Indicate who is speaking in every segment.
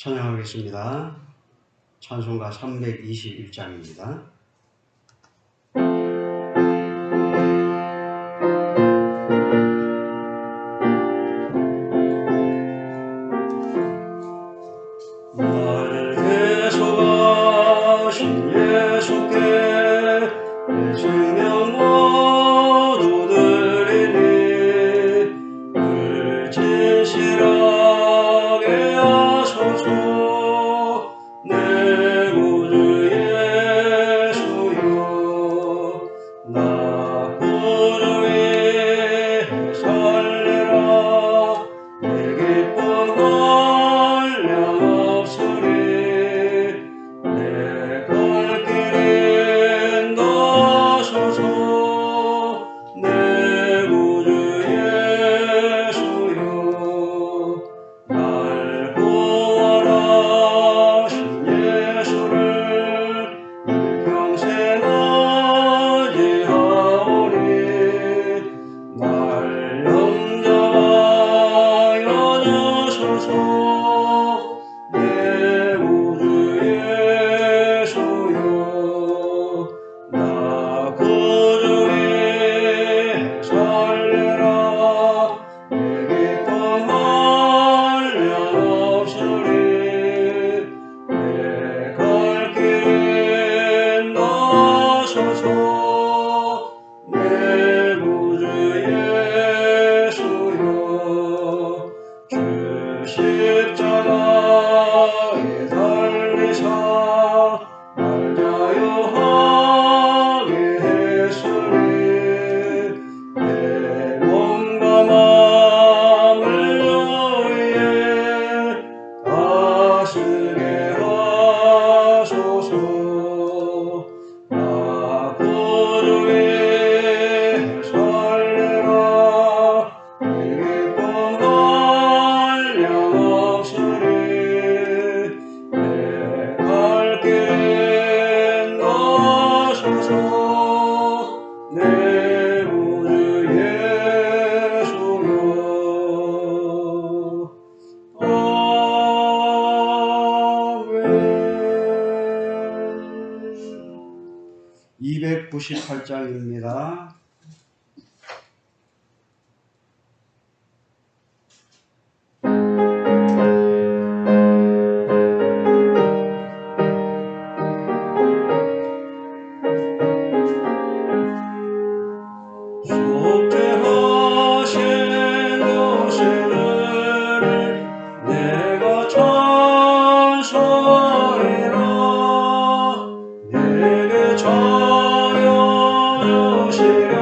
Speaker 1: 찬양하겠습니다. 찬송가 321장입니다. 날 대속하신 예수께 내 생명 모두 드리니 늘 진실하게 하소서. 내 구주 예수여, 나 구주 위해 살리라. 내 기쁨 한량없으리. 내 갈 길 인도하소서. 내 구주 예수여, 날 구원하신 예수를 일평생 의지하오니 날 영접하여 주소서. 내 구주 예수여, 나 구주 위해 살리라. 내 기쁨 한량없으리. 내 갈 길 인도하소서. 내 구주 예수여, 주 십자가에 달리사 날 자유하게 했으니 내 몸과 마음을 주위에 다스게 하소서. 나 구주 위해 살리라. 내 기쁨 한량없으리. 내 갈 길 인도하소서. 내 구주 예수여. 아멘. 298장입니다. 속죄하신 요새를 내가 찬송하리라. 내게 자여 주시려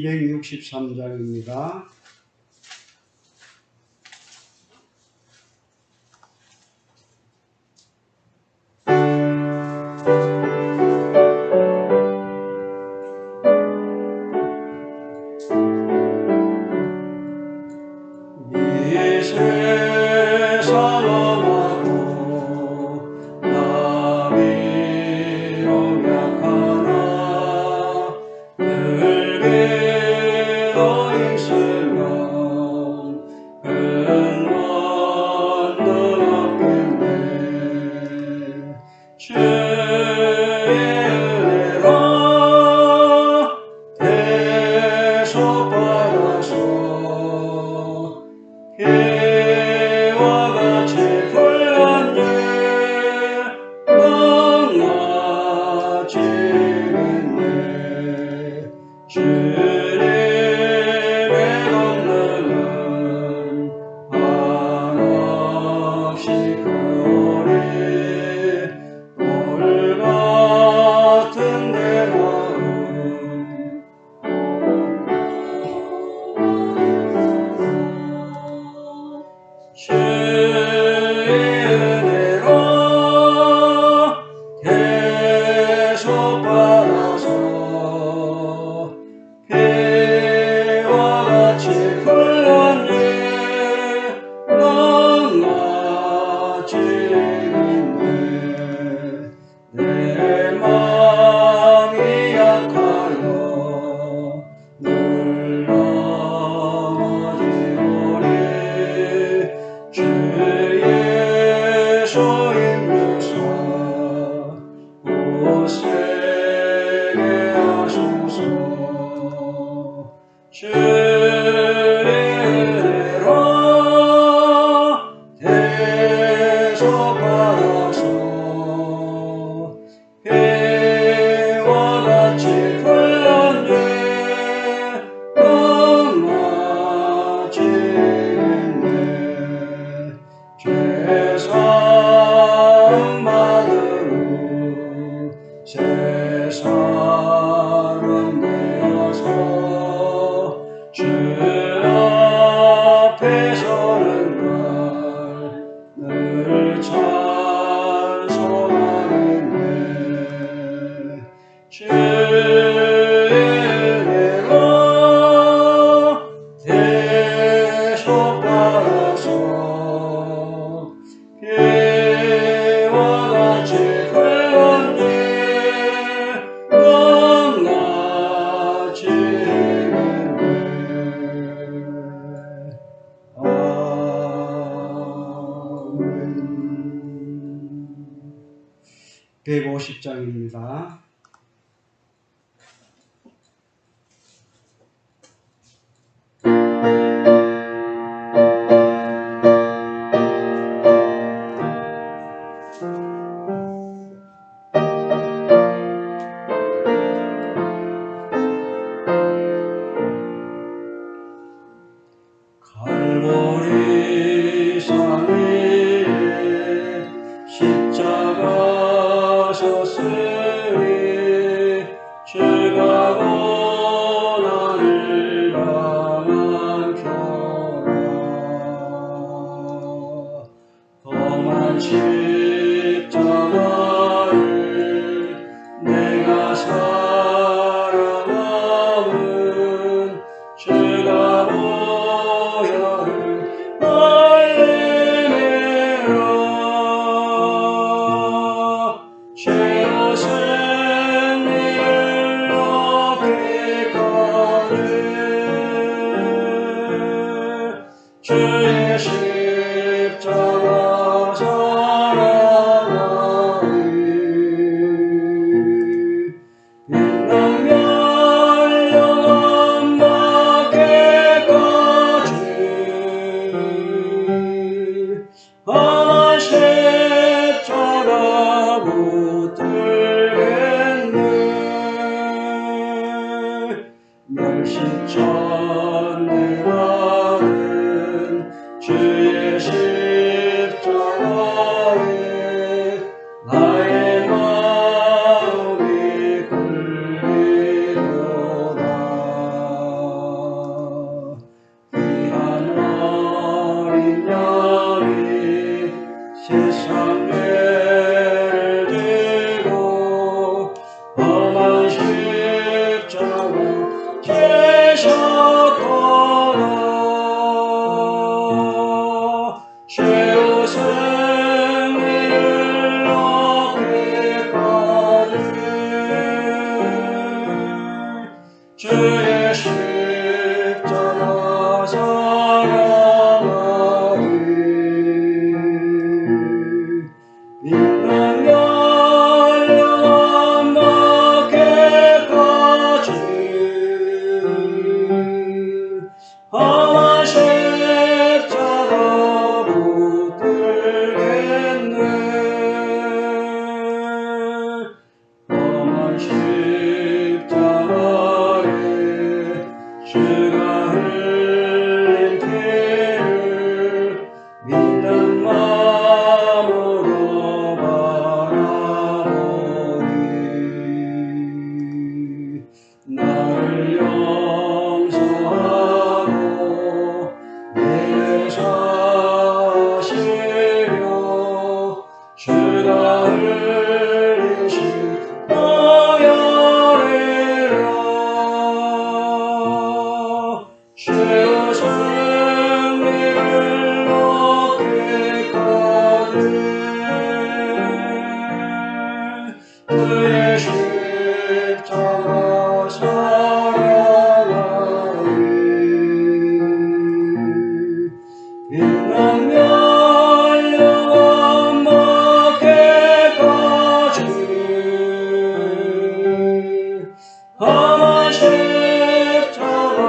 Speaker 2: 263장입니다. (150장입니다) 갈보리 산 위에 십자가 섰으니 주가 고난을 당한 표라 험한 십자가를 내가 사랑함은 주가 보혈을 알리매라 죄와 승리를 얻기까지 주의 십자가 사랑하리 빛나며 영원 받기까지 한 십자가 붙들겠네 멸시천대하는 주의 십자가에 나의 마음이 끌리도다 주의 십자가 사랑하리 빛난 열려만 밖에까지 험한 십자가 붙들겠네 험한 십자가에 주가 흘린 피를 믿는 마음으로 바라보니 나를 용서하고 내게 사시며 주가 흘린 십자가리라 주의 승리를 얻기까지 주의 십자가 사랑하리 빛난 열려만 밖에까지 험한 십자가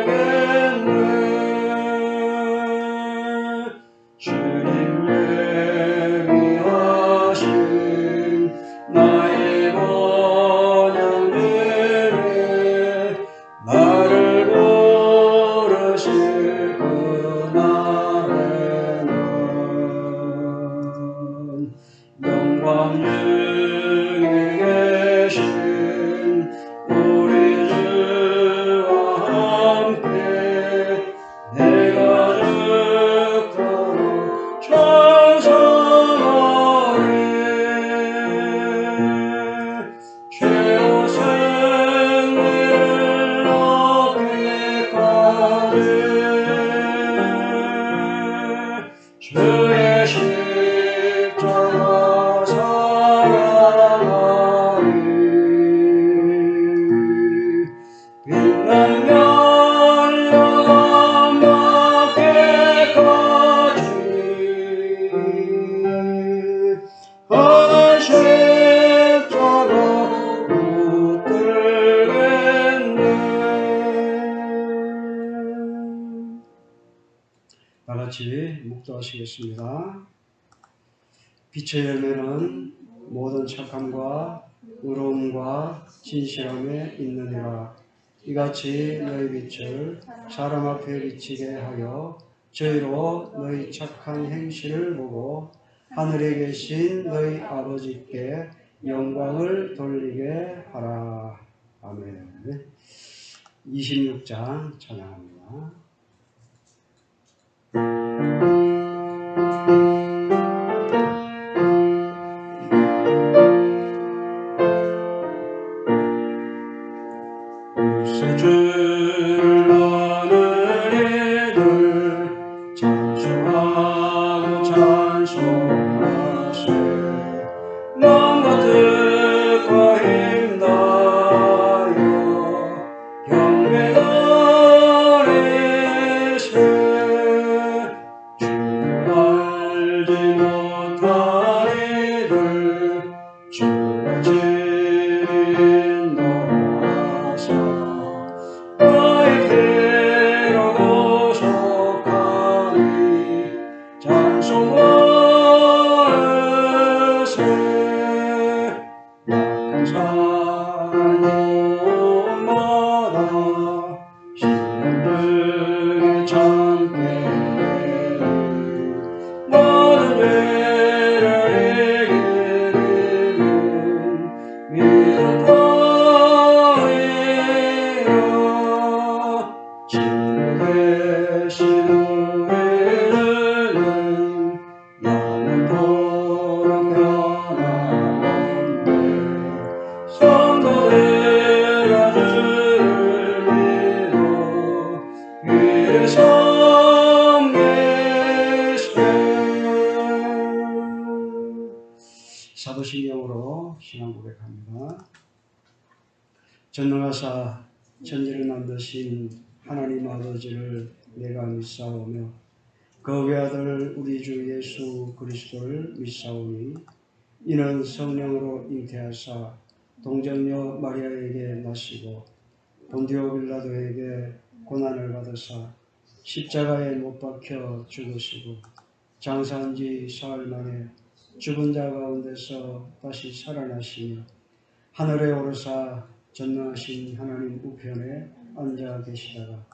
Speaker 2: 붙들겠네 주님 예비하신 나의 번영들에 나를 부르실 그날에는 영광 중에 계신 우리 주와 함께 내가 죽도록 찬송하리 최후 승리를 얻기까지 주의 십자가 사랑하리 빛난 열려만 밖에까지 험한 십자가 붙들겠네 다같이 묵도하시겠습니다. 빛의 열매는 모든 착함과 의로움과 진실함에 있느니라. 이같이 너희 빛을 사람 앞에 비치게 하여 저희로 너희 착한 행실을 보고 하늘에 계신 너희 아버지께 영광을 돌리게 하라. 아멘. 26장 찬양합니다. 주를 아는 이들 찬송하고 찬송하세 마음과 뜻과 힘다하여 경배하리세 주를 알지 못한 이들 주가 인도하사 너희께로 구속하니 찬송하세 약한 사람 마다 시련 등에 참게 모든 죄를 이기는 믿음 버리라 친구 되신 우리는 영원토록 변함없네 성도들아 주를 믿어 그를 섬기세 사도신경으로 신앙 고백합니다. 전능하사 천지를 만드신 하나님 아버지를 내가 믿사오며 그 외아들 우리 주 예수 그리스도를 믿사오니 이는 성령으로 잉태하사 동정녀 마리아에게 나시고 본디오 빌라도에게 고난을 받으사 십자가에 못 박혀 죽으시고 장사한 지 사흘 만에 죽은 자 가운데서 다시 살아나시며 하늘에 오르사 전능하신 하나님 우편에 앉아 계시다가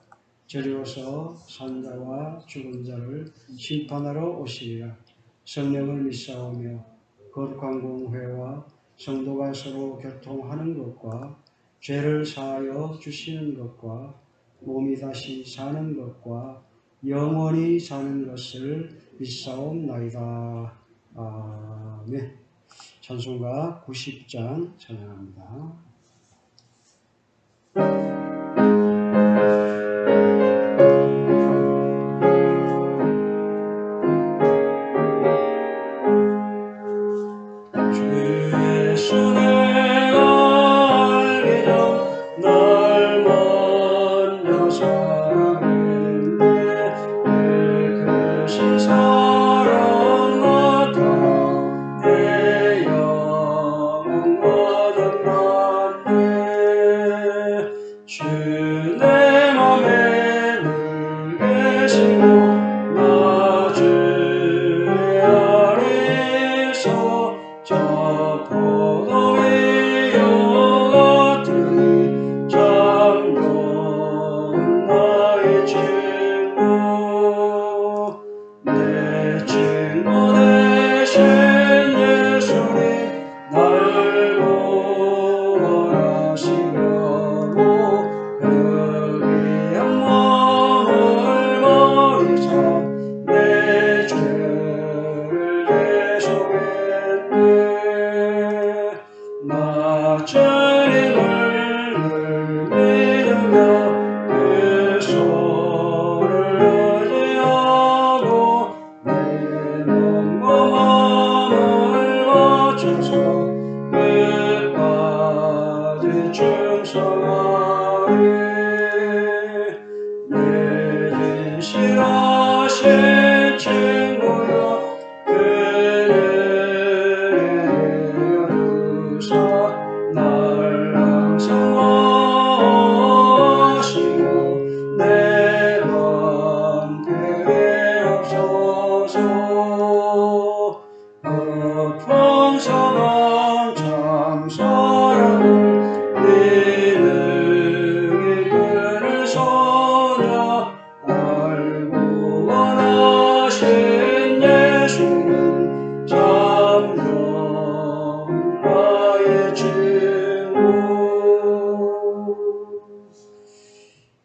Speaker 2: 저리로서 산자와 죽은 자를 심판하러 오시리라. 성령을 믿사오며 거룩한 공회와 성도가 서로 교통하는 것과 죄를 사하여 주시는 것과 몸이 다시 사는 것과 영원히 사는 것을 믿사옵나이다. 아멘. 찬송가 90장 찬양합니다.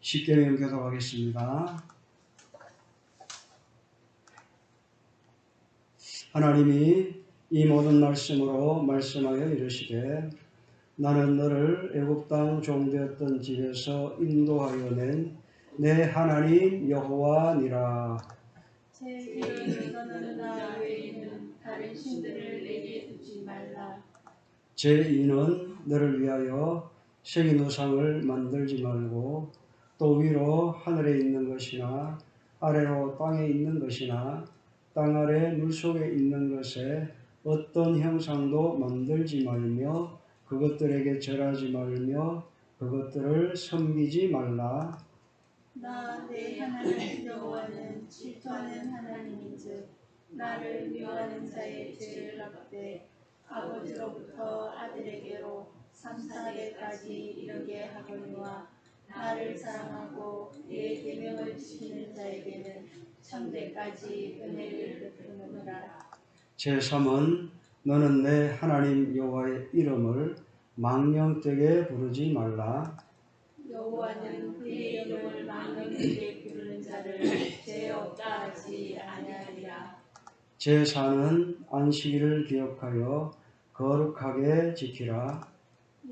Speaker 2: 십계명 교독하겠습니다. 하나님이 이 모든 말씀으로 말씀하여 이르시되 나는 너를 애굽 땅 종되었던 집에서 인도하여 낸 내 하나님 여호와니라.
Speaker 3: 제 이름을 너는 나 외에는 다른 신들을 내게 두지 말라.
Speaker 2: 제 이는 너를 위하여 새긴 우상을 만들지 말고 또 위로 하늘에 있는 것이나 아래로 땅에 있는 것이나 땅 아래 물속에 있는 것에 어떤 형상도 만들지 말며 그것들에게 절하지 말며 그것들을 섬기지 말라.
Speaker 3: 나 내 하나님 여호와는 질투하는 하나님인즉 나를 미워하는 자의 죄를 갚되 아버지로부터 아들에게로 3,4대까지 이르게 하거니와 나를 사랑하고 내 계명을 지키는 자에게는 천대까지 은혜를 베푸느니라.
Speaker 2: 제3은 너는 내 하나님 여호와의 이름을 망령되게 부르지 말라.
Speaker 3: 여호와는 그의 이름을 망령되게 부르는 자를 죄 없다 하지 아니하리라.
Speaker 2: 제4는 안식일을 기억하여 거룩하게 지키라.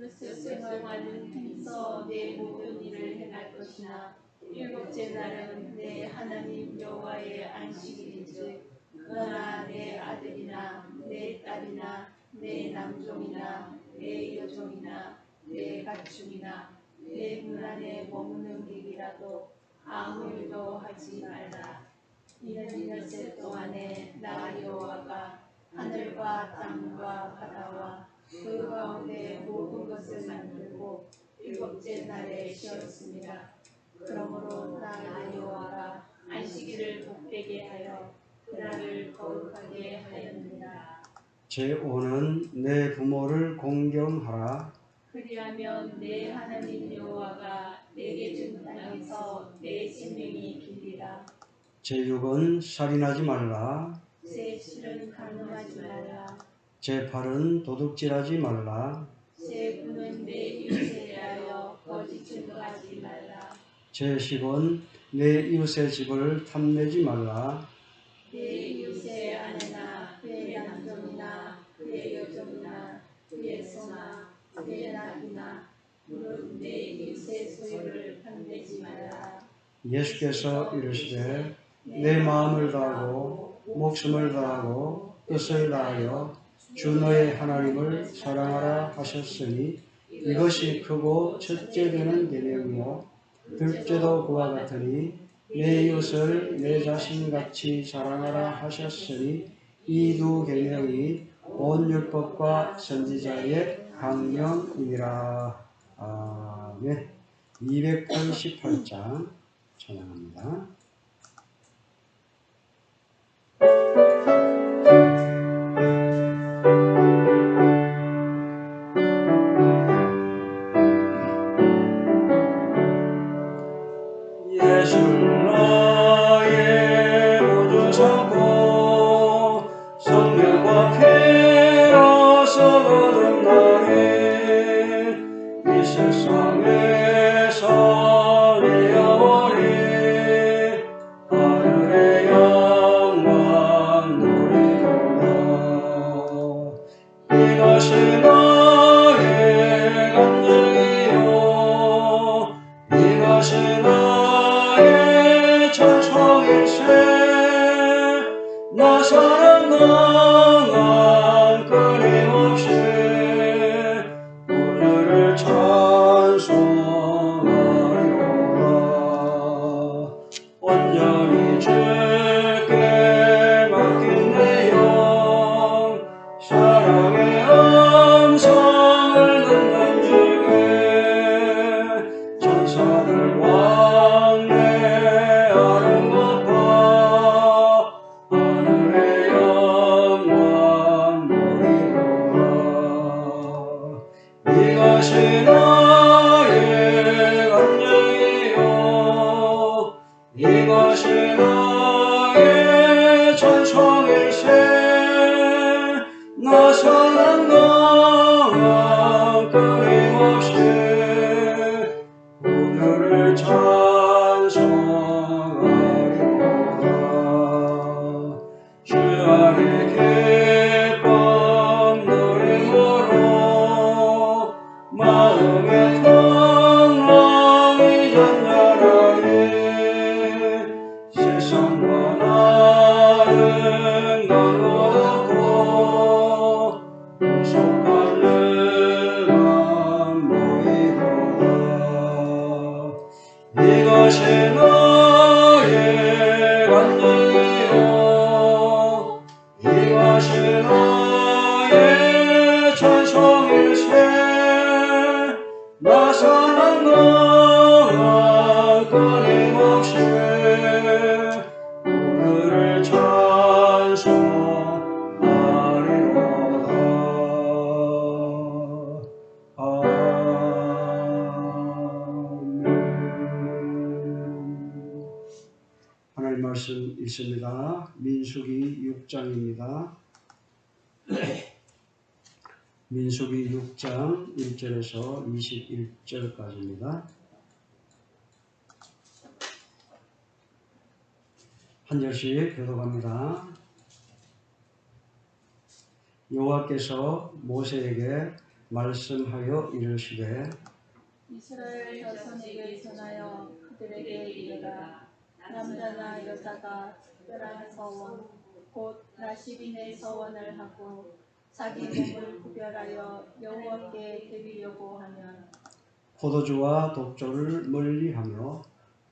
Speaker 3: 엿새 동안은 힘써 내 모든 일을 행할 것이나 일곱째 날은 내 하나님 여호와의 안식일인즉 너나 내 아들이나 내 딸이나 내 남종이나 내 여종이나 내 가축이나 내 문 안에 머무는 객이라도 아무 일도 하지 말라. 이는 엿새 동안에 나 여호와가 하늘과 땅과 바다와 그 가운데 모든 것을 만들고 일곱째 날에 쉬었습니다. 그러므로 나 여호와가 안식일을 복되게 하여 그날을 거룩하게 하였느니라.
Speaker 2: 제5는 내 부모를 공경하라.
Speaker 3: 그리하면 내 하나님 여호와가 내게 준 땅에서 내 생명이 길리라.
Speaker 2: 제6은 살인하지 말라.
Speaker 3: 제7은 간음하지 말라.
Speaker 2: 제8은 도둑질하지 말라.
Speaker 3: 제9는 내 이웃에 대하여 거짓 증거하지 말라.
Speaker 2: 제10은 내 이웃의 집을 탐내지 말라.
Speaker 3: 내 이웃의 아내나 그의 남종이나 그의 여종이나 그의 소나 그의 낙이나 무릇 내 이웃의 소유를 탐내지 말라.
Speaker 2: 예수께서 이르시되 내 마음을 다하고 목숨을 다하고 뜻을 다하여 주 너의 하나님을 사랑하라 하셨으니 이것이 크고 첫째 되는 계명이요 둘째도 그와 같으니 내 이웃을 내 자신같이 사랑하라 하셨으니 이 두 계명이 온 율법과 선지자의 강령이니라. 아멘. 288장 찬양합니다.
Speaker 1: 예수를 나의 모두 삼고 성령과 피로서 거듭나리. 이 세상에서 내 영혼이 하늘의 영광 누리도다. 이것이 나의 간증이요 이것이 나의 찬송일세. 나 사랑하는 끊임없이 오늘을 찬송하리로다. 온전히 주께 맡긴 내 영 사랑의 음성을 듣는 중에 천사들 왕래하는 것과 하늘의 영광 보리로다. 이것이 나의 간증이요 이것이 나의 찬송일세. 나 사랑하는 끊임없이 오늘을 찬송하리로다. 주 안에 기쁨 누림으로 마음의 풍랑이 잔잔하니 세상과 나를 나눠놓고 소갈래란 모이도다. 이것이 나의 간증이요 이것이 나의 찬송일세. 나 사랑하는 끊임없이 오늘을 찬송하리로다. 아멘.
Speaker 2: 하나님 말씀 읽습니다. 민수기 6장입니다. 민수기 6장 1절에서 21절까지입니다. 한 절씩 교독합니다. 여호와께서 모세에게 말씀하여 이르시되
Speaker 3: 이스라엘 자손에게 전하여 그들에게 이르라. 남자나 여자가 특별한 서원 곧 나시린의 서원을 하고 자기 몸을 구별하여 여호와께 드리려고 하면
Speaker 2: 포도주와 독조를 멀리하며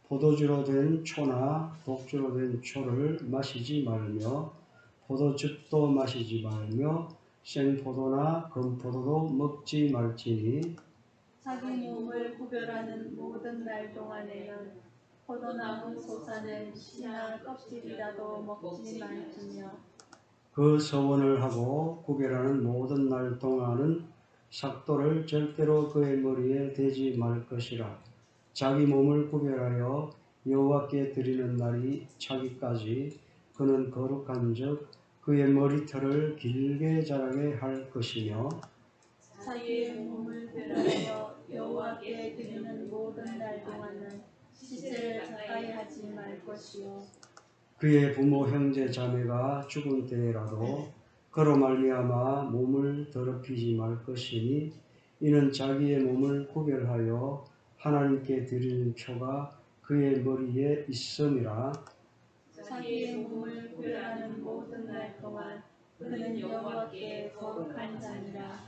Speaker 2: 포도주로 된 초나 독주로 된 초를 마시지 말며 포도즙도 마시지 말며 생포도나 건포도도 먹지 말지니
Speaker 3: 자기 몸을 구별하는 모든 날 동안에는 포도나무 소사는 씨나 껍질이라도 먹지 말지며
Speaker 2: 그 서원을 하고 구별하는 모든 날 동안은 삭도를 절대로 그의 머리에 대지 말 것이라. 자기 몸을 구별하여 여호와께 드리는 날이 차기까지 그는 거룩한즉 그의 머리털을 길게 자라게 할 것이며
Speaker 3: 자기의 몸을 구별하여 여호와께 드리는 모든 날 동안은 시체를 가까이 하지 말 것이요
Speaker 2: 그의 부모 형제 자매가 죽은 때라도 그로 말미암아 몸을 더럽히지 말 것이니 이는 자기의 몸을 구별하여 하나님께 드리는 표가 그의 머리에 있음이라.
Speaker 3: 자기의 몸을 구별하는 모든 날 동안 그는 여호와께 거룩한 자니라.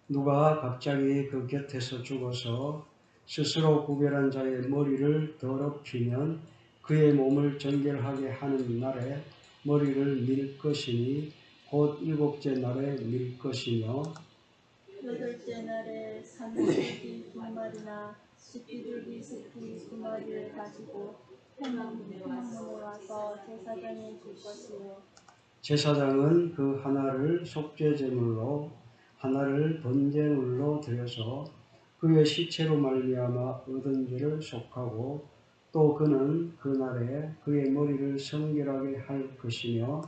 Speaker 2: 누가 갑자기 그 곁에서 죽어서 스스로 구별한 자의 머리를 더럽히면 그의 몸을 정결하게 하는 날에 머리를 밀 것이니 곧 일곱째 날에 밀 것이며
Speaker 3: 여덟째 날에 산술기 두 마리나 십비둘기 새끼 두 마리를 가지고 회막문에 와서 제사장에 줄 것이요
Speaker 2: 제사장은 그 하나를 속죄제물로 하나를 번제물로 드려서 그의 시체로 말미암아 얻은 죄를 속하고 또 그는 그날에 그의 머리를 성결하게 할 것이며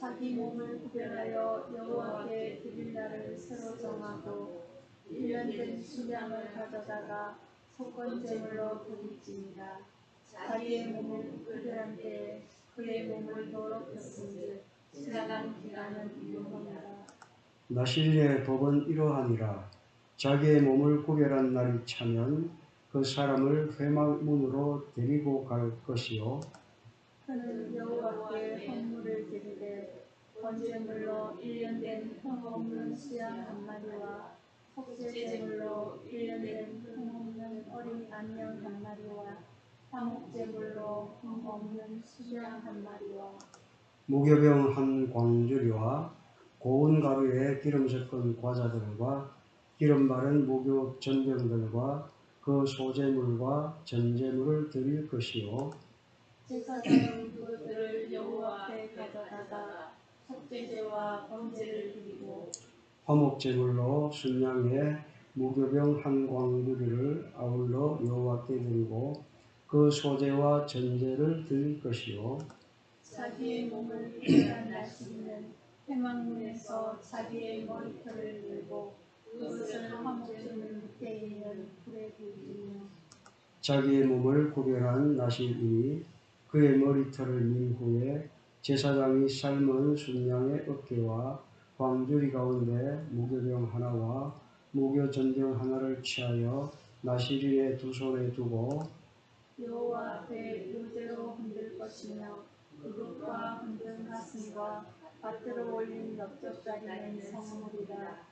Speaker 3: 자기 몸을 구별하여 여호와께 드릴 날을 새로 정하고 1년 된 수량을 가져다가 속건제물로 드릴지니라. 자기의 몸을 구별한 때에 그의 몸을 더럽혔은즉 지나간 기간은 유효하니라.
Speaker 2: 나실인의 법은 이러하니라. 자기의 몸을 구별한 날이 차면 그 사람을 회막문으로 데리고 갈 것이요
Speaker 3: 그는 여호와께 헌물을 드리되 번제물로 1년 된 흠없는 수양 한 마리와 속죄제물로 1년 된 흠없는 어린 암양 한 마리와 화목제물로 흠없는 수양 한 마리와
Speaker 2: 무교병 한 광주리와 고운 가루에 기름 섞은 과자들과 기름 바른 무교 전병들과 그 소제물과 전제물을 드릴 것이요
Speaker 3: 제사장은 그것들을 여호와 앞에 가져다가 속죄제와 번제를 드리고
Speaker 2: 화목제물로 순양의 무교병 한 광주리를 아울러 여호와께 드리고 그 소제와 전제를 드릴 것이요
Speaker 3: 자기의 몸을 구별한 나시기는 회막문에서 자기의 머리털을 밀고 그것을 화목제물 밑에 있는 불에 굽히며
Speaker 2: 자기의 몸을 구별한 나시이니 그의 머리털을 민 후에 제사장이 삶은 순양의 어깨와 광주리 가운데 무교병 하나와 무교전병 하나를 취하여 나시린의 두 손에 두고
Speaker 3: 여호와 앞에 요제로 흔들 것이며 그것과 흔든 가슴과 밭으로 올린 넓적다리는 성물이라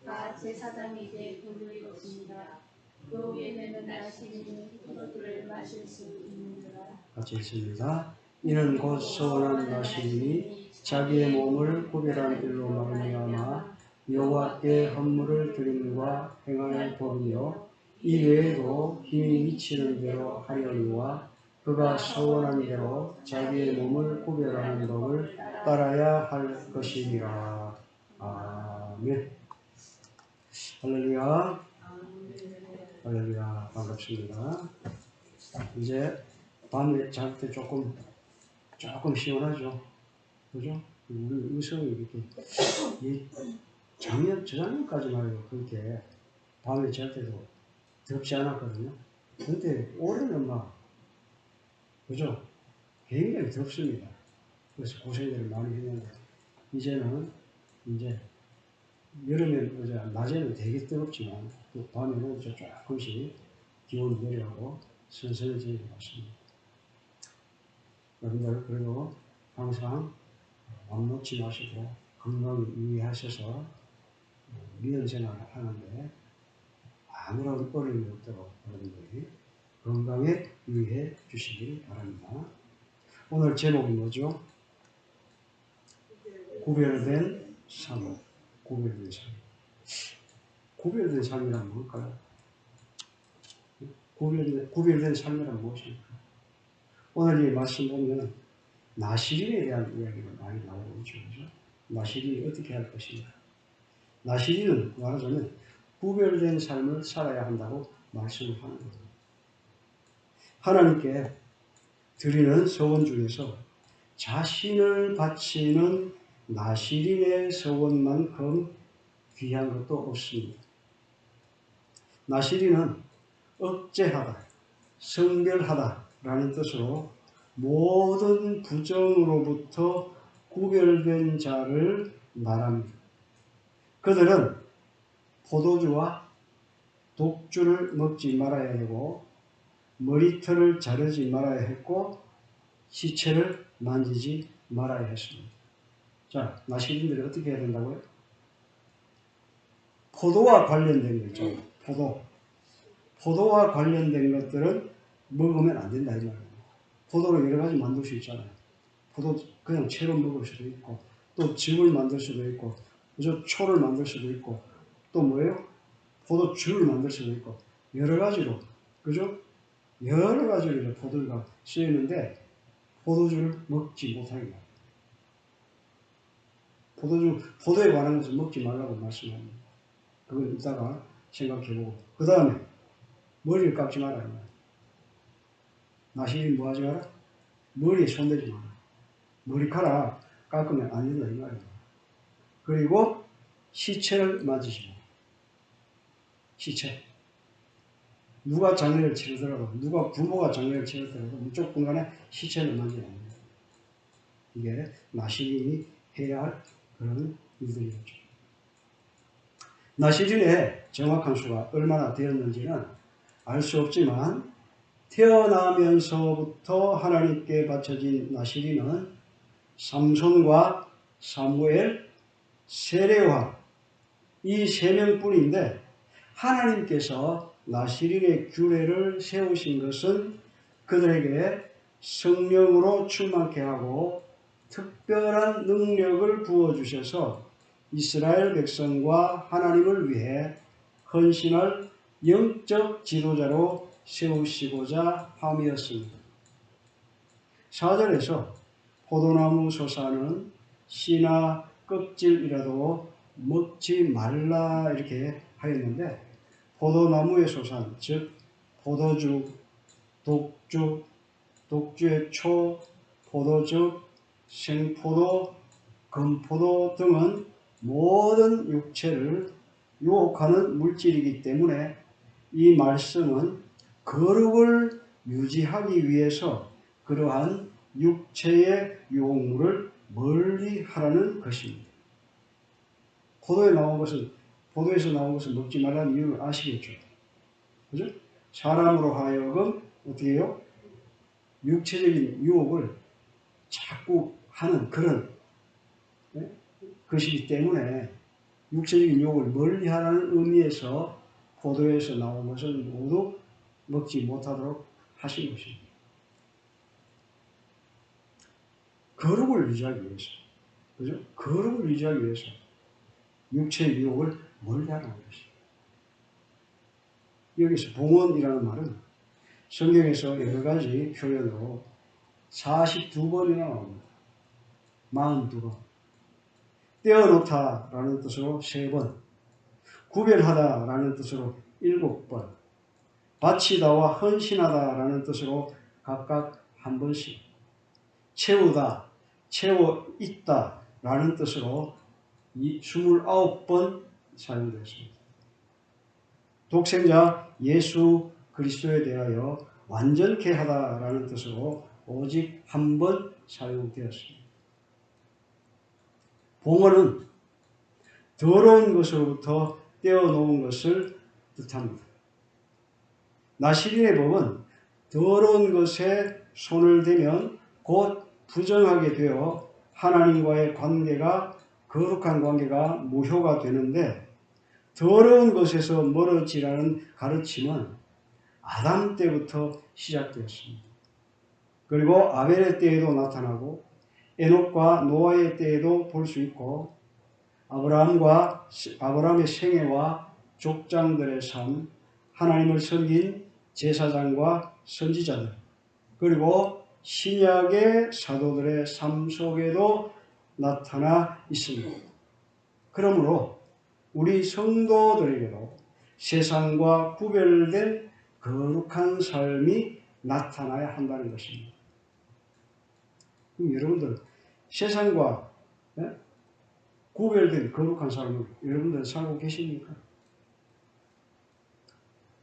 Speaker 3: 다 제사장에게 돌릴 것입니다. 그 위에는 나시린이 포도주를 마실 수 있느니라.
Speaker 2: 같이 읽습니다. 이는 곧 서원한 나시린이 자기의 몸을 구별한 일로 말미암아 여호와께 헌물을 드림과 행할 법이요 이 외에도 힘이 미치는 대로 하려니와 그가 서원한 대로 자기의 몸을 구별하는 법을 따라야 할 것이니라. 아멘. 할렐루야. 할렐루야. 반갑습니다. 이제 밤에 잘 때 조금 시원하죠. 그죠? 우리 의성이 이렇게 저작년까지 말이에요. 그렇게 밤에 잘 때도 덥지 않았거든요. 근데 올해는 막 그죠? 굉장히 덥습니다. 그래서 고생들을 많이 했는데 이제는 이제 여름엔 그죠? 낮에는 되게 뜨겁지만 또 밤에는 조금씩 기온이 내려가고 선선해지는 것 같습니다. 여러분들 그래도 항상 맘 놓지 마시고 건강 유의하셔서 믿음 생활을 하는데 아무런 어려움이 없도록 여러분들이 건강에 유의해 주시기 바랍니다. 오늘 제목이 뭐죠? 구별된 삶. 구별된 삶. 구별된 삶이란 뭘까요? 구별된 삶이란 무엇입니까? 오늘 이 말씀 보면 나시린에 대한 이야기가 많이 나오고 있죠. 그죠? 나시린이 어떻게 할 것인가? 나시린은 말하자면 구별된 삶을 살아야 한다고 말씀을 하는 겁니다. 하나님께 드리는 서원 중에서 자신을 바치는 나시린의 서원만큼 귀한 것도 없습니다. 나시린은 억제하다, 성별하다 라는 뜻으로 모든 부정으로부터 구별된 자를 말합니다. 그들은 포도주와 독주를 먹지 말아야 하고 머리털을 자르지 말아야 했고 시체를 만지지 말아야 했습니다. 자, 나시린들이 어떻게 해야 된다고요? 포도와 관련된 거 있죠. 포도와 관련된 것들은 먹으면 안 된다 이 말이에요. 포도로 여러 가지 만들 수 있잖아요. 포도 그냥 채로 먹을 수도 있고 또 즙을 만들 수도 있고 그죠? 초를 만들 수도 있고 또 뭐예요? 포도주를 만들 수도 있고 여러 가지로 그죠? 여러 가지로 포도가 쓰이는데 포도주를 먹지 못하게 합니다. 포도에 관한 것을 먹지 말라고 말씀합니다. 그건 이따가 생각해보고 그 다음에 머리를 깎지 마라. 나시린 뭐 하지 마라? 머리에 손대지 마라. 머리카락 깎으면 안 된다 이 말이에요. 그리고 시체를 만지지 마라. 시체. 누가 장례를 치르더라도 누가 부모가 장례를 치르더라도 무조건 간에 시체를 만지면 안 됩니다. 이게 나시린이 해야 할 그런 일들이었죠. 나시린의 정확한 수가 얼마나 되었는지는 알 수 없지만 태어나면서부터 하나님께 바쳐진 나시린은 삼손과 사무엘, 세레와 이 세 명뿐인데 하나님께서 나시린의 규례를 세우신 것은 그들에게 성령으로 충만케 하고 특별한 능력을 부어주셔서 이스라엘 백성과 하나님을 위해 헌신할 영적 지도자로 세우시고자 함이었습니다. 4절에서 포도나무 소사는 씨나 껍질이라도 먹지 말라 이렇게 하였는데 포도나무의 소산, 즉 포도주, 독주, 독주의 초, 포도즙, 생포도, 금포도 등은 모든 육체를 유혹하는 물질이기 때문에 이 말씀은 거룩을 유지하기 위해서 그러한 육체의 유혹물을 멀리 하라는 것입니다. 포도에서 나온 것을 먹지 말라는 이유를 아시겠죠? 그죠? 사람으로 하여금 어떻게 해요? 육체적인 유혹을 자꾸 하는 그런 것이기 때문에 육체적인 유혹을 멀리 하라는 의미에서 포도에서 나온 것을 모두 먹지 못하도록 하신 것입니다. 거룩을 유지하기 위해서. 그죠? 거룩을 유지하기 위해서 육체의 유혹을 멀리 하라는 것입니다. 여기서 봉헌이라는 말은 성경에서 여러 가지 표현으로 42번이나 나옵니다. 42번. 떼어놓다 라는 뜻으로 3번, 구별하다 라는 뜻으로 7번, 바치다와 헌신하다 라는 뜻으로 각각 1번씩, 채우다, 채워 있다 라는 뜻으로 29번 사용되었습니다. 독생자 예수 그리스도에 대하여 완전케 하다 라는 뜻으로 오직 1번 사용되었습니다. 봉헌은 더러운 것으로부터 떼어놓은 것을 뜻합니다. 나시린의 법은 더러운 것에 손을 대면 곧 부정하게 되어 하나님과의 관계가 거룩한 관계가 무효가 되는데 더러운 것에서 멀어지라는 가르침은 아담 때부터 시작되었습니다. 그리고 아벨의 때에도 나타나고 에녹과 노아의 때에도 볼 수 있고 아브라함의 생애와 족장들의 삶, 하나님을 섬긴 제사장과 선지자들, 그리고 신약의 사도들의 삶 속에도 나타나 있습니다. 그러므로 우리 성도들에게도 세상과 구별된 거룩한 삶이 나타나야 한다는 것입니다. 그럼 여러분들 세상과 구별된 거룩한 삶을 여러분들 살고 계십니까?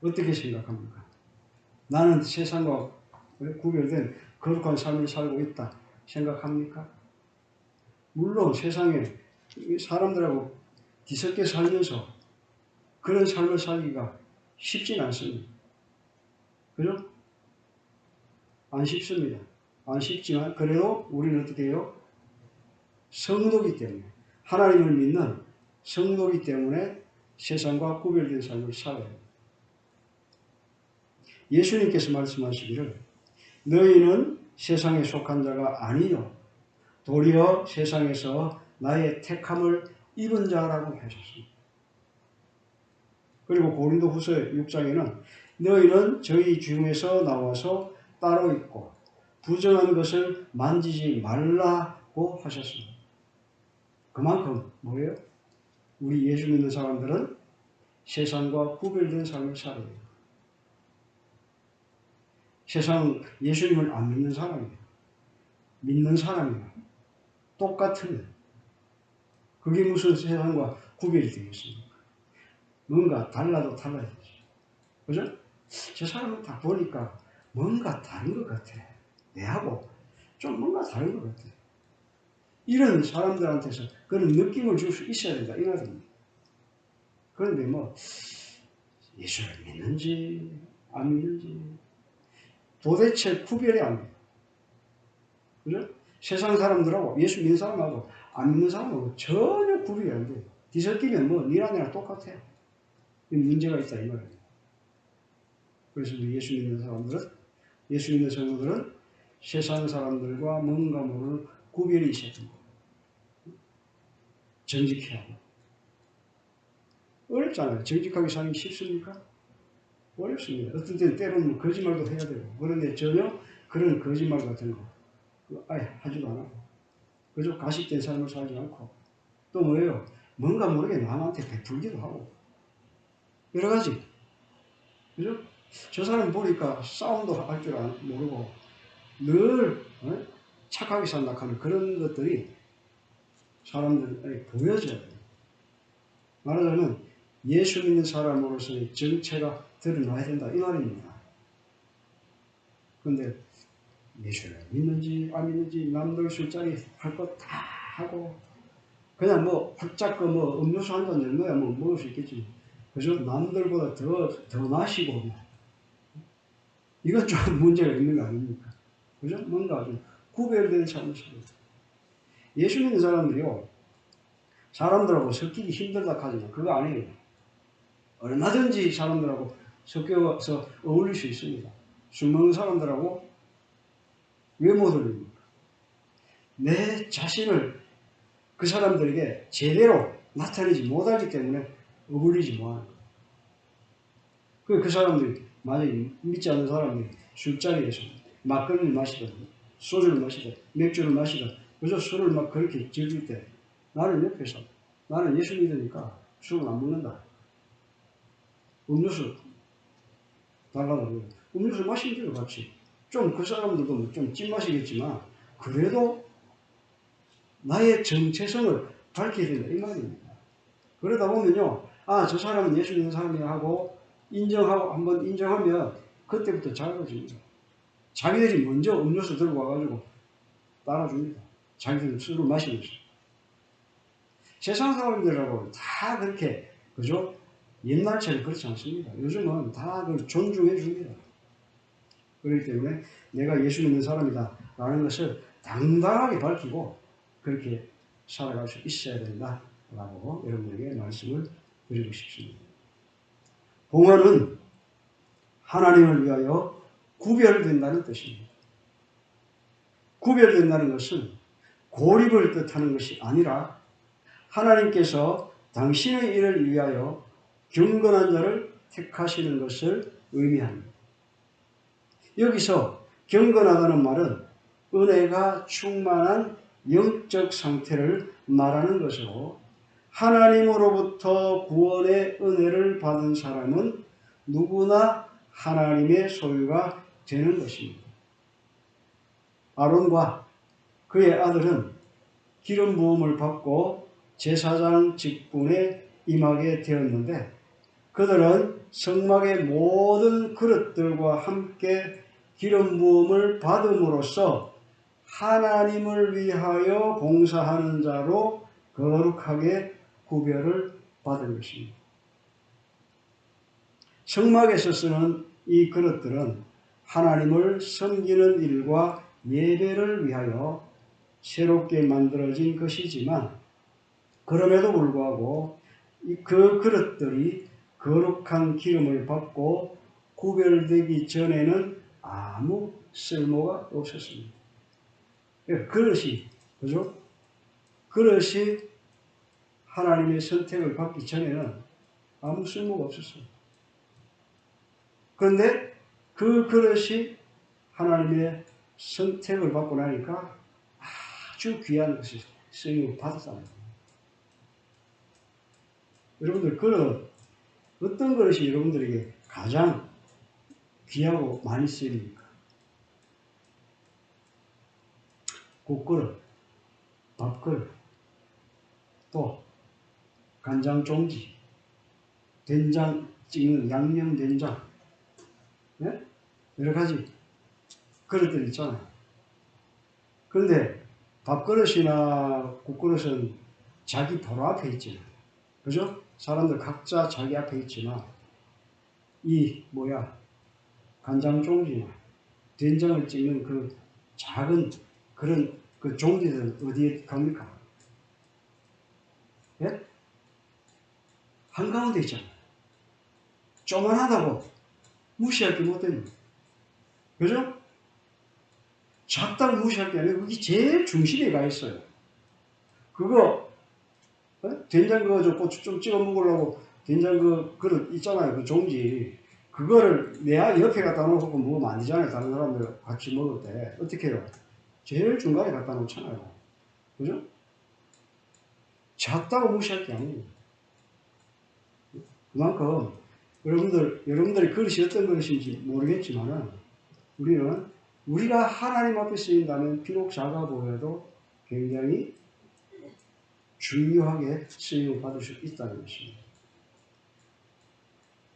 Speaker 2: 어떻게 생각합니까? 나는 세상과 구별된 거룩한 삶을 살고 있다 생각합니까? 물론 세상에 사람들하고 뒤섞여 살면서 그런 삶을 살기가 쉽진 않습니다. 그죠? 안 쉽습니다. 안 쉽지만 그래도 우리는 어떻게 해요? 성도기 때문에, 하나님을 믿는 성도기 때문에 세상과 구별된 삶을 살아야 합니다. 예수님께서 말씀하시기를 너희는 세상에 속한 자가 아니요 도리어 세상에서 나의 택함을 입은 자라고 하셨습니다. 그리고 고린도후서 6장에는 너희는 저희 중에서 나와서 따로 있고 부정한 것을 만지지 말라고 하셨습니다. 그만큼 뭐예요? 우리 예수 믿는 사람들은 세상과 구별된 삶을 살아야 해요. 세상 예수님을 안 믿는 사람이에요. 믿는 사람이에요. 똑같은 그게 무슨 세상과 구별이 되겠습니까? 뭔가 달라도 달라야지. 그죠? 저 사람은 다 보니까 뭔가 다른 것 같아. 내하고 좀 뭔가 다른 것 같아. 이런 사람들한테서 그런 느낌을 줄 수 있어야 된다. 이 말입니다. 그런데 뭐 예수를 믿는지 안 믿는지 도대체 구별이 안 돼요. 그죠? 세상 사람들하고 예수 믿는 사람하고 안 믿는 사람하고 전혀 구별이 안 돼요. 뒤섞이면 뭐 니랑 나랑 똑같아요. 문제가 있다 이 말이에요. 그래서 우리 예수 믿는 사람들은, 예수 믿는 성도들은 세상 사람들과 뭔가 모르는 구별이 있어야 됩니다. 정직해야 하고. 어렵잖아요. 정직하게 사는 게 쉽습니까? 어렵습니다. 어떤 때는 때로는 거짓말도 해야 되고, 그런데 전혀 그런 거짓말 같은 거 아예 하지도 안 하고, 그저 가식된 삶을 살지 않고, 또 뭐예요? 뭔가 모르게 남한테 베풀기도 하고, 여러 가지. 그죠? 저 사람 보니까 싸움도 할 줄 모르고, 늘 착하게 산다 하는 그런 것들이 사람들에게 보여져야 돼요. 말하자면 예수 믿는 사람으로서의 정체가 드러나야 된다 이 말입니다. 그런데 예수를 믿는지 안 믿는지 남들 술자리 할 것 다 하고 그냥 뭐 활짝 뭐 음료수 한 잔 내는 거야 뭐 먹을 수 있겠지. 그죠? 남들보다 더 마시고 이건 좀 문제가 있는 거 아닙니까? 그죠? 뭔가 좀 구별된 삶을 살아요. 예수 믿는 사람들이요 사람들하고 섞이기 힘들다 하지만 그거 아니에요. 얼마든지 사람들하고 섞여서 어울릴 수 있습니다. 술 먹는 사람들하고 왜 못 어울립니까? 내 자신을 그 사람들에게 제대로 나타내지 못하기 때문에 어울리지 못하는 거예요. 그 사람들이 만약에 믿지 않는 사람들이 술자리에서 막걸리를 마시든 소주를 마시든 맥주를 마시든 그저 술을 막 그렇게 즐길 때 나는 옆에서 나는 예수 믿으니까 술을 안 먹는다. 음료수 달라고 음료수 마시는 대로 같이 좀 그 사람들도 좀 찐맛이겠지만 그래도 나의 정체성을 밝혀야 된다 이 말입니다. 그러다 보면요 아 저 사람은 예수 믿는 사람이야 하고 인정하고 한번 인정하면 그때부터 작아집니다. 자기들이 먼저 음료수 들고 와가지고 따라줍니다. 자기들은 술을 마시면서 세상 사람들하고 다 그렇게 그죠? 옛날처럼 그렇지 않습니다. 요즘은 다 그걸 존중해 줍니다. 그렇기 때문에 내가 예수 믿는 사람이다 라는 것을 당당하게 밝히고 그렇게 살아갈 수 있어야 된다 라고 여러분에게 말씀을 드리고 싶습니다. 봉헌은 하나님을 위하여 구별된다는 뜻입니다. 구별된다는 것은 고립을 뜻하는 것이 아니라 하나님께서 당신의 일을 위하여 경건한 자를 택하시는 것을 의미합니다. 여기서 경건하다는 말은 은혜가 충만한 영적 상태를 말하는 것으로 하나님으로부터 구원의 은혜를 받은 사람은 누구나 하나님의 소유가 되는 것입니다. 아론과 그의 아들은 기름 부음을 받고 제사장 직분에 임하게 되었는데 그들은 성막의 모든 그릇들과 함께 기름 부음을 받음으로써 하나님을 위하여 봉사하는 자로 거룩하게 구별을 받은 것입니다. 성막에서 쓰는 이 그릇들은 하나님을 섬기는 일과 예배를 위하여 새롭게 만들어진 것이지만 그럼에도 불구하고 그 그릇들이 거룩한 기름을 받고 구별되기 전에는 아무 쓸모가 없었습니다. 그릇이, 그죠? 그릇이 하나님의 선택을 받기 전에는 아무 쓸모가 없었어요. 그런데 그 그릇이 하나님의 선택을 받고 나니까 아주 귀한 것이 쓰임을 받았잖아요. 여러분들 그릇, 어떤 그릇이 여러분들에게 가장 귀하고 많이 쓰입니까? 국그릇, 밥그릇, 또 간장 종지, 된장 찍는 양념 된장, 네? 여러 가지 그릇들 있잖아요. 그런데 밥그릇이나 국그릇은 자기 바로 앞에 있잖아요. 그죠? 사람들 각자 자기 앞에 있지만 이 간장 종지나 된장을 찍는 그 작은 그런 그 종지들은 어디에 갑니까? 예? 한가운데 있잖아요. 조만하다고 무시할 게 못 됩니다. 그죠? 작다고 무시할 게 아니고 여기 제일 중심에 가 있어요. 그거 된장 그거 고추 좀 찍어 먹으려고 된장 그 그릇 있잖아요. 그 종지. 그거를 내 옆에 갖다 놓고 먹으면 안 되잖아요. 다른 사람들 같이 먹을 때. 어떻게 해요? 제일 중간에 갖다 놓잖아요. 그죠? 작다고 무시할 게 아니에요. 그만큼 여러분들의 그릇이 어떤 그릇인지 모르겠지만은 우리가 하나님 앞에 쓰인다면 비록 작아 보여도 굉장히 중요하게 쓰임을 받을 수 있다는 것입니다.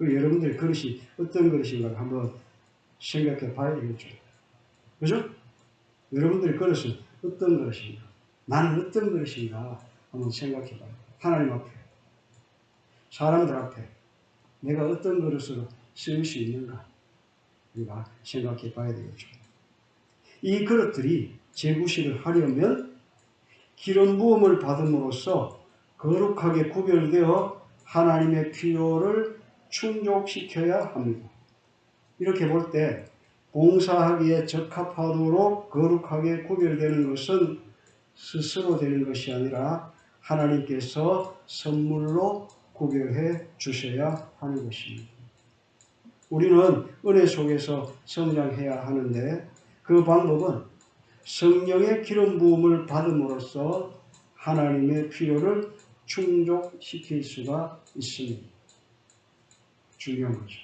Speaker 2: 여러분들의 그릇이 어떤 그릇인가 한번 생각해 봐야 되겠죠. 그죠? 여러분들의 그릇은 어떤 그릇인가? 나는 어떤 그릇인가? 한번 생각해 봐요. 하나님 앞에, 사람들 앞에 내가 어떤 그릇으로 쓰일 수 있는가? 우리가 생각해 봐야 되겠죠. 이 그릇들이 재구실을 하려면 기름 부음을 받음으로써 거룩하게 구별되어 하나님의 필요를 충족시켜야 합니다. 이렇게 볼 때 봉사하기에 적합하도록 거룩하게 구별되는 것은 스스로 되는 것이 아니라 하나님께서 선물로 구별해 주셔야 하는 것입니다. 우리는 은혜 속에서 성장해야 하는데 그 방법은 성령의 기름 부음을 받음으로써 하나님의 필요를 충족시킬 수가 있습니다. 중요한 거죠.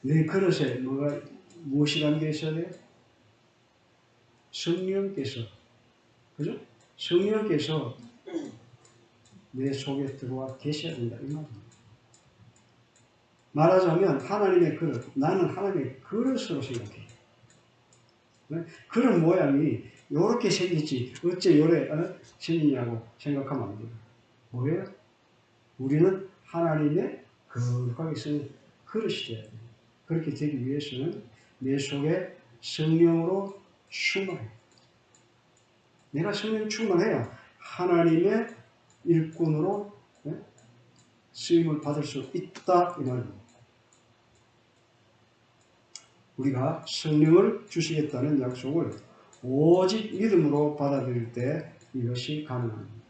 Speaker 2: 내 그릇에 무엇이 담겨 있어야 돼요? 성령께서, 그죠? 성령께서 내 속에 들어와 계셔야 된다, 이 말입니다. 말하자면 하나님의 그릇, 나는 하나님의 그릇으로 생각해요. 그런 모양이 이렇게 생겼지 어째 요래 생기냐고 생각하면 안 돼요. 뭐예요? 우리는 하나님의 거룩하게 쓰는 그릇이 돼야 돼요. 그렇게 되기 위해서는 내 속에 성령으로 충만해요. 내가 성령 충만해야 하나님의 일꾼으로 쓰임을 받을 수 있다 이 말입니다. 우리가 성령을 주시겠다는 약속을 오직 믿음으로 받아들일 때 이것이 가능합니다.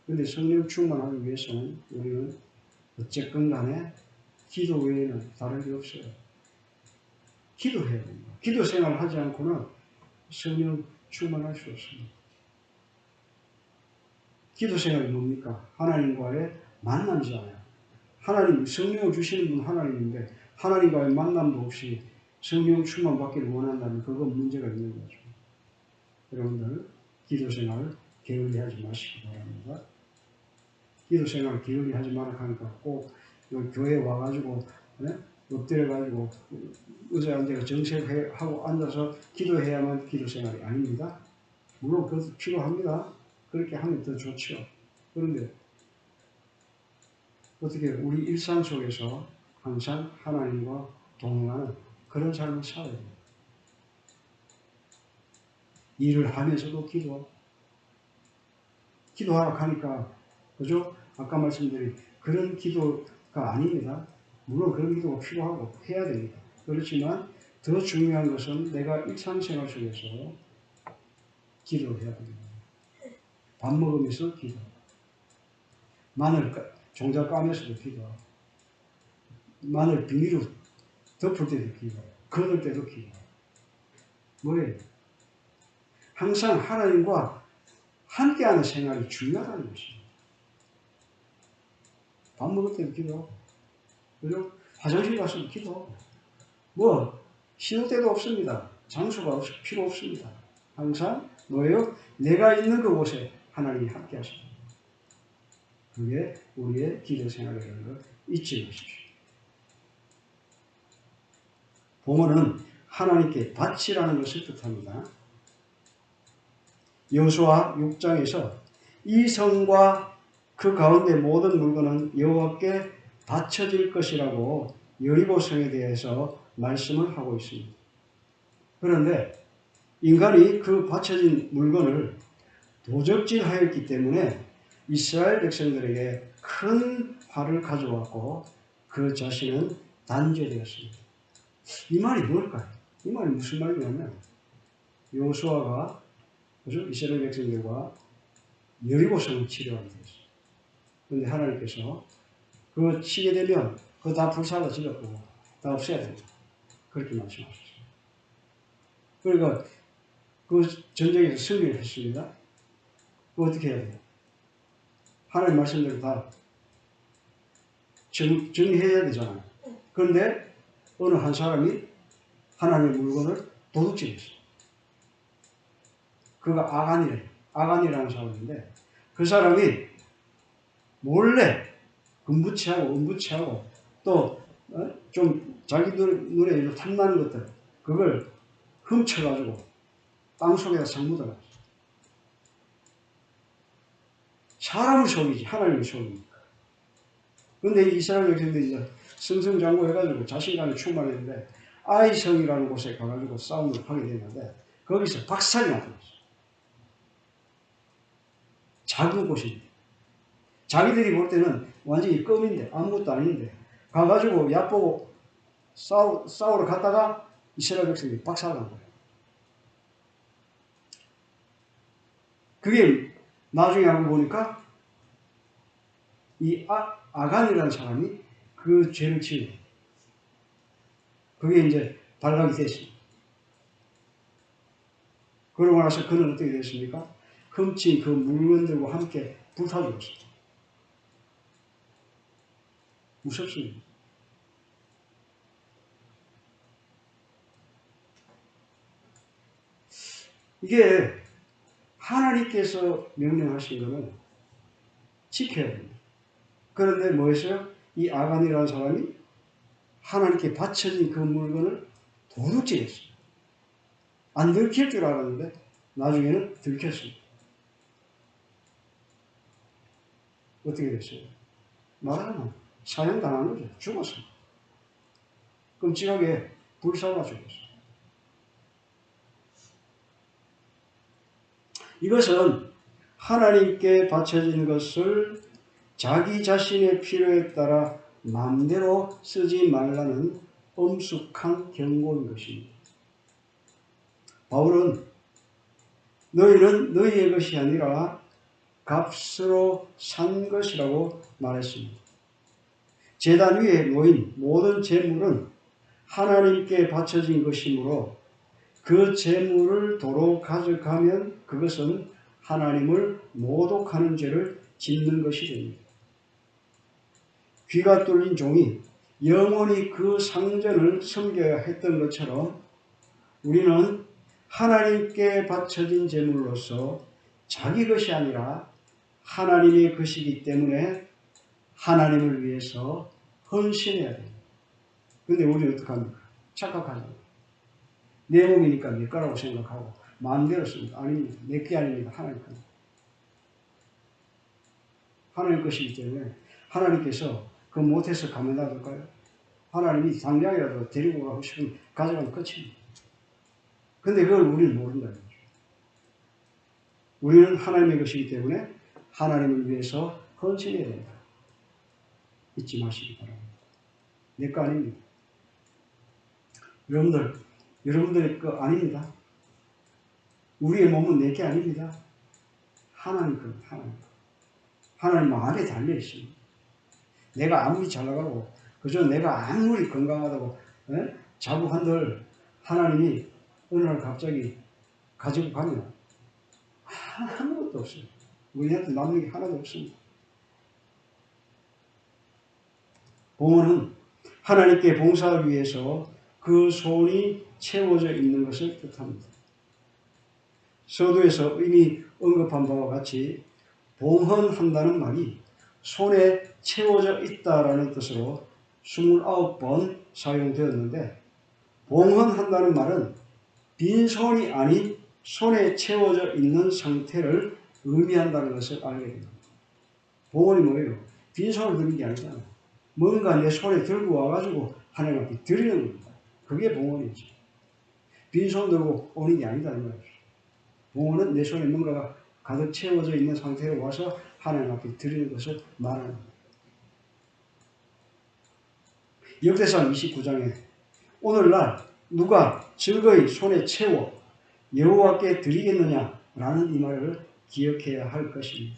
Speaker 2: 그런데 성령 충만하기 위해서는 우리는 어쨌건 간에 기도 외에는 다른 게 없어요. 기도해야 됩니다. 기도 생활을 하지 않고는 성령 충만할 수 없습니다. 기도 생활이 뭡니까? 하나님과의 만남이잖아요. 하나님, 성령을 주시는 분 하나님인데 하나님과의 만남도 없이 성령 충만 받기를 원한다면 그건 문제가 있는 거죠. 여러분들 기도 생활 게을리하지 마시기 바랍니다. 기도 생활 게을리하지 말라 하니까 꼭 교회에 와가지고 엎드려가지고 의자에 앉아서 정색하고 앉아서 기도해야만 기도 생활이 아닙니다. 물론 그것도 필요합니다. 그렇게 하면 더 좋죠. 그런데 어떻게 우리 일상 속에서 항상 하나님과 동행하는 그런 삶을 살아야 됩니다. 일을 하면서도 기도하라 하니까 그죠? 아까 말씀드린 그런 기도가 아닙니다. 물론 그런 기도가 필요하고 해야 됩니다. 그렇지만 더 중요한 것은 내가 일상생활 속에서 기도를 해야 됩니다. 밥 먹으면서 기도하고 마늘 종자 까면서도 기도하고 마늘 비닐로 덮을 때도 기도하고 걷을 때도 기도하고 뭐예요? 항상 하나님과 함께하는 생활이 중요하다는 것입니다. 밥 먹을 때도 기도하고 그리고 화장실 가서도 기도하고 뭐 쉬는 때도 없습니다. 장소가 필요 없습니다. 항상 뭐예요? 내가 있는 그곳에 하나님이 함께 하십니다. 그게 우리의 기도 생활이라는 걸 잊지 마십시오. 보면은 하나님께 바치라는 것을 뜻합니다. 여호수아 6장에서 이 성과 그 가운데 모든 물건은 여호와께 바쳐질 것이라고 여리고 성에 대해서 말씀을 하고 있습니다. 그런데 인간이 그 바쳐진 물건을 도적질하였기 때문에 이스라엘 백성들에게 큰 화를 가져왔고 그 자신은 단죄되었습니다. 이 말이 뭘까요? 이 말이 무슨 말이냐면 여호수아가 이스라엘 백성들과 여리고성을 치려하게 되었어요. 그런데 하나님께서 그거 치게 되면 그거 다 불살라 질러버리고 다 없애야 됩니다. 그렇게 말씀하셨어요. 그러니까 그 전쟁에서 승리를 했습니다. 그거 어떻게 해야 돼요? 하나님 말씀대로 다 정리해야 되잖아요. 그런데 어느 한 사람이 하나님의 물건을 도둑질했어요. 그가 아간이라는 사람인데 그 사람이 몰래 금부치하고 은부치하고 또 좀 자기 눈에 탐나는 것들 그걸 훔쳐가지고 땅속에다 싹 묻어놨어요. 사람을 속이지 하나님을 속입니까? 그런데 이스라엘 백성들이 승승장구해가지고 자신감이 충만했는데 아이성이라는 곳에 가가지고 싸움을 하게 됐는데 거기서 박살이 나버렸어요. 작은 곳인데 자기들이 볼 때는 완전히 껌인데 아무것도 아닌데 가가지고 얕보고 싸우러 갔다가 이스라엘 백성들이 박살난 거예요. 그게 나중에 알고 보니까 이 아간이라는 사람이 그 죄를 지은 거예요. 그게 이제 발각이 됐습니다. 그러고 나서 그는 어떻게 됐습니까? 훔친 그 물건들과 함께 불타 죽었어요. 무섭습니다. 이게 하나님께서 명령하신 거는 지켜야 됩니다. 그런데 뭐였어요? 이 아간이라는 사람이 하나님께 바쳐진 그 물건을 도둑질했어요. 안 들킬 줄 알았는데 나중에는 들켰습니다. 어떻게 됐어요? 말하자면 사형당한 거죠. 죽었어요. 끔찍하게 불살라 죽었어요. 이것은 하나님께 바쳐진 것을 자기 자신의 필요에 따라 마음대로 쓰지 말라는 엄숙한 경고인 것입니다. 바울은 너희는 너희의 것이 아니라 값으로 산 것이라고 말했습니다. 제단 위에 놓인 모든 제물은 하나님께 바쳐진 것이므로 그 제물을 도로 가져가면 그것은 하나님을 모독하는 죄를 짓는 것이 됩니다. 귀가 뚫린 종이 영원히 그 상전을 섬겨야 했던 것처럼 우리는 하나님께 바쳐진 제물로서 자기 것이 아니라 하나님의 것이기 때문에 하나님을 위해서 헌신해야 됩니다. 근데 우리는 어떻게 합니까? 착각하죠. 내 몸이니까 내 거라고 생각하고 마음대로 씁니다. 아닙니다. 내 게 아닙니다. 하나님 겁니다. 하나님 것이기 때문에 하나님께서 그 못해서 가면 놔둘까요? 하나님이 당장이라도 데리고 가고 싶으면 가져가면 끝입니다. 근데 그걸 우리는 모른다는 거죠. 우리는 하나님의 것이기 때문에 하나님을 위해서 헌신해야 된다. 잊지 마시기 바랍니다. 내 거 아닙니다. 여러분들의 거 아닙니다. 우리의 몸은 내 게 아닙니다. 하나님 겁니다. 하나님 마음에 달려 있습니다. 내가 아무리 잘 나가고 그저 내가 아무리 건강하다고 자부한들 하나님이 어느 날 갑자기 가지고 가면 아무것도 없어요. 우리한테 남는 게 하나도 없습니다. 봉헌은 하나님께 봉사하기 위해서 그 손이 채워져 있는 것을 뜻합니다. 서두에서 이미 언급한 바와 같이 봉헌한다는 말이 손에 채워져 있다라는 뜻으로 29번 사용되었는데, 봉헌한다는 말은 빈손이 아닌 손에 채워져 있는 상태를 의미한다는 것을 알게 됩니다. 봉헌이 뭐예요? 빈손을 드는 게 아니잖아요. 뭔가 내 손에 들고 와가지고 하나님 앞에 드리는 겁니다. 그게 봉헌이죠. 빈손 들고 오는 게 아니다 이 말이죠. 봉헌은 내 손에 뭔가가 가득 채워져 있는 상태로 와서 하나님 앞에 드리는 것을 말하는 겁니다. 역대상 29장에 오늘날 누가 즐거이 손에 채워 여호와께 드리겠느냐라는 이 말을 기억해야 할 것입니다.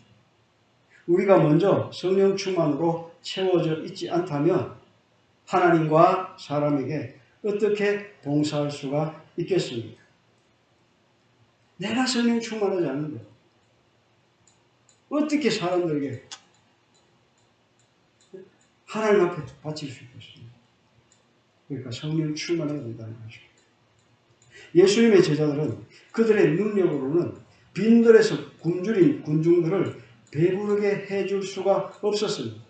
Speaker 2: 우리가 먼저 성령 충만으로 채워져 있지 않다면 하나님과 사람에게 어떻게 봉사할 수가 있겠습니까? 내가 성령 충만하지 않는데 어떻게 사람들에게 하나님 앞에 바칠 수 있겠습니까? 그러니까 성령 충만해야 된다는 것입니다. 예수님의 제자들은 그들의 능력으로는 빈들에서 굶주린 군중들을 배부르게 해줄 수가 없었습니다.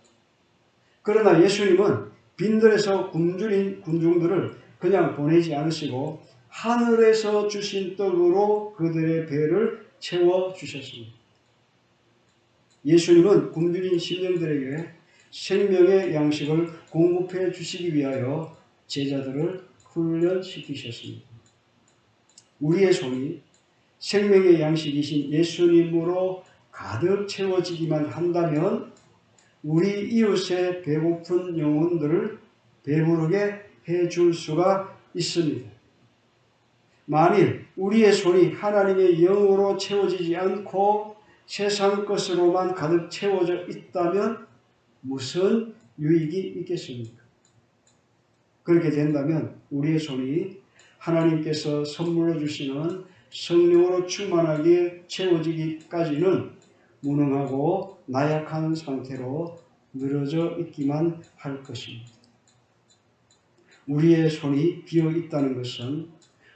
Speaker 2: 그러나 예수님은 빈들에서 굶주린 군중들을 그냥 보내지 않으시고 하늘에서 주신 떡으로 그들의 배를 채워주셨습니다. 예수님은 굶주린 심령들에게 생명의 양식을 공급해 주시기 위하여 제자들을 훈련시키셨습니다. 우리의 손이 생명의 양식이신 예수님으로 가득 채워지기만 한다면 우리 이웃의 배고픈 영혼들을 배부르게 해줄 수가 있습니다. 만일 우리의 손이 하나님의 영으로 채워지지 않고 세상 것으로만 가득 채워져 있다면 무슨 유익이 있겠습니까? 그렇게 된다면 우리의 손이 하나님께서 선물로 주시는 성령으로 충만하게 채워지기까지는 무능하고 나약한 상태로 늘어져 있기만 할 것입니다. 우리의 손이 비어 있다는 것은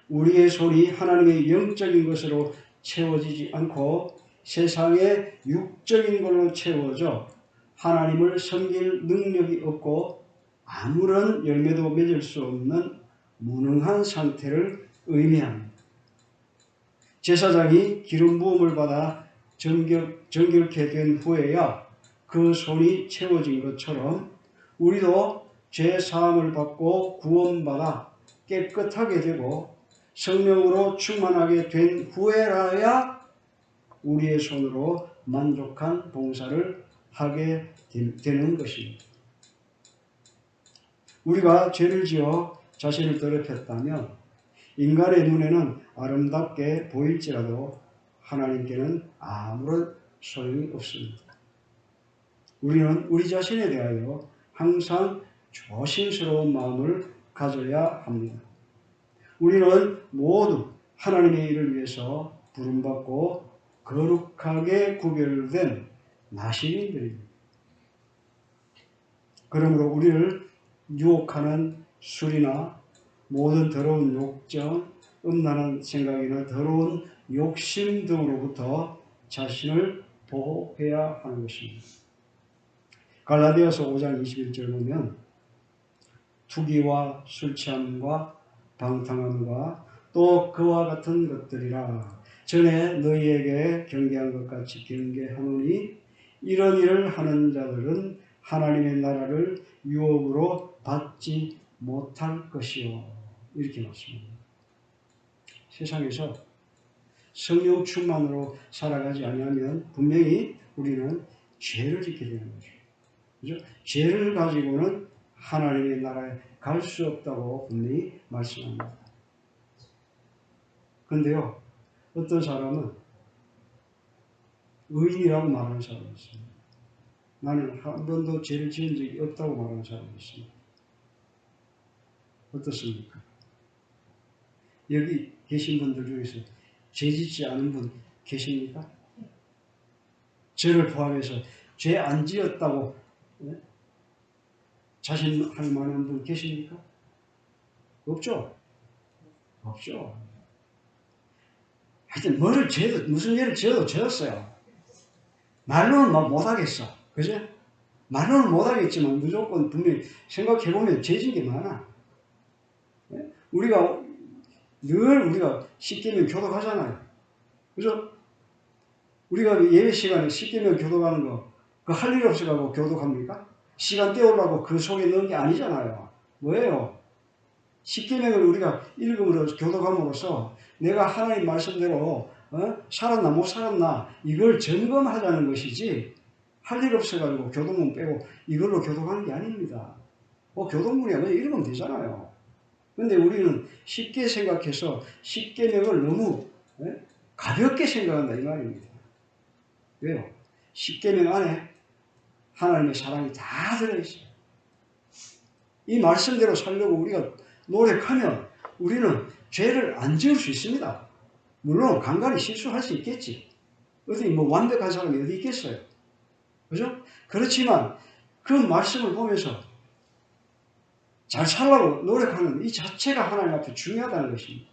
Speaker 2: 우리의 손이 하나님의 영적인 것으로 채워지지 않고 세상의 육적인 걸로 채워져 하나님을 섬길 능력이 없고 아무런 열매도 맺을 수 없는 무능한 상태를 의미합니다. 제사장이 기름 부음을 받아 정결케 된 후에야 그 손이 채워진 것처럼 우리도 죄 사함을 받고 구원받아 깨끗하게 되고 성령으로 충만하게 된 후에라야 우리의 손으로 만족한 봉사를 하게 되는 것입니다. 우리가 죄를 지어 자신을 더럽혔다면 인간의 눈에는 아름답게 보일지라도 하나님께는 아무런 소용이 없습니다. 우리는 우리 자신에 대하여 항상 조심스러운 마음을 가져야 합니다. 우리는 모두 하나님의 일을 위해서 부름받고 거룩하게 구별된 나시린들입니다. 그러므로 우리를 유혹하는 술이나 모든 더러운 욕정, 음란한 생각이나 더러운 욕심 등으로부터 자신을 보호해야 하는 것입니다. 갈라디아서 5장 21절 보면 투기와 술취함과 방탕함과 또 그와 같은 것들이라 전에 너희에게 경계한 것 같이 경계하노니 이런 일을 하는 자들은 하나님의 나라를 유업으로 받지 못할 것이요. 이렇게 말씀합니다. 세상에서 성령 충만으로 살아가지 아니하면 분명히 우리는 죄를 짓게 되는 거죠. 그죠? 죄를 가지고는 하나님의 나라에 갈 수 없다고 분명히 말씀합니다. 그런데요, 어떤 사람은 의인이라고 말하는 사람이 있습니다. 나는 한 번도 죄를 지은 적이 없다고 말하는 사람이 있습니다. 어떻습니까? 여기 계신 분들 중에서 죄 짓지 않은 분 계십니까? 저를 포함해서 죄 안 지었다고 자신할 만한 분 계십니까? 없죠? 없죠. 하여튼 뭐를 죄도 무슨 죄를 지어도 지었어요. 말로는 막 못하겠어. 그죠? 말로는 못하겠지만 무조건 분명히 생각해보면 죄진 게 많아. 우리가 십계명 교독하잖아요. 그죠? 우리가 예배 시간에 십계명 교독하는 거, 그 할 일 없어가고 교독합니까? 시간 때우려고 그 속에 넣은 게 아니잖아요. 뭐예요? 십계명을 우리가 읽음으로써 교독함으로써 내가 하나님 말씀대로 살았나 못 살았나 이걸 점검하자는 것이지 할 일 없어가지고 교독문 빼고 이걸로 교독하는 게 아닙니다. 교독문이야 그냥 읽으면 되잖아요. 근데 우리는 쉽게 생각해서 십계명을 너무 가볍게 생각한다 이 말입니다. 왜요? 십계명 안에 하나님의 사랑이 다 들어있어요. 이 말씀대로 살려고 우리가 노력하면 우리는 죄를 안 지을 수 있습니다. 물론 간간히 실수할 수 있겠지. 어디 완벽한 사람이 어디 있겠어요. 그죠? 그렇지만 그 말씀을 보면서 잘 살라고 노력하는 이 자체가 하나님 앞에 중요하다는 것입니다.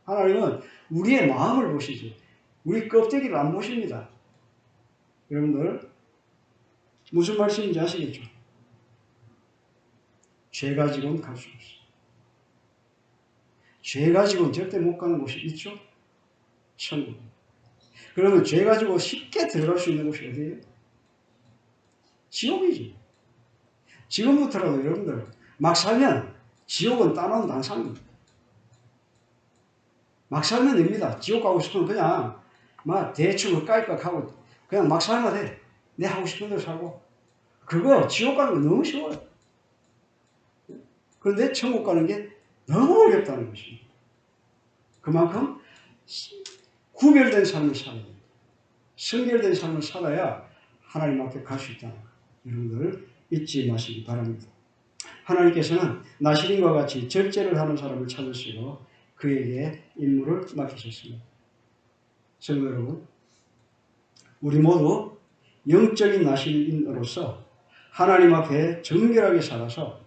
Speaker 2: 하나님은 우리의 마음을 보시지 우리 껍데기를 안 보십니다. 여러분들 무슨 말씀인지 아시겠죠? 죄 가지고는 갈 수 없어요. 죄 가지고는 절대 못 가는 곳이 있죠? 천국. 그러면 죄 가지고 쉽게 들어갈 수 있는 곳이 어디예요? 지옥이지. 지금부터라도 여러분들 막 살면 지옥은 따놓은 단상입니다. 막 살면 됩니다. 지옥 가고 싶으면 그냥 막 대충 깔깍하고 그냥 막 살면 돼. 내 하고 싶은 대로 살고. 그거 지옥 가는 거 너무 쉬워요. 그런데 천국 가는 게 너무 어렵다는 것입니다. 그만큼 구별된 삶을 살아야 됩니다. 성결된 삶을 살아야 하나님 앞에 갈 수 있다는 것. 여러분들 잊지 마시기 바랍니다. 하나님께서는 나시린과 같이 절제를 하는 사람을 찾으시고 그에게 임무를 맡기셨습니다. 성도 여러분, 우리 모두 영적인 나시린으로서 하나님 앞에 정결하게 살아서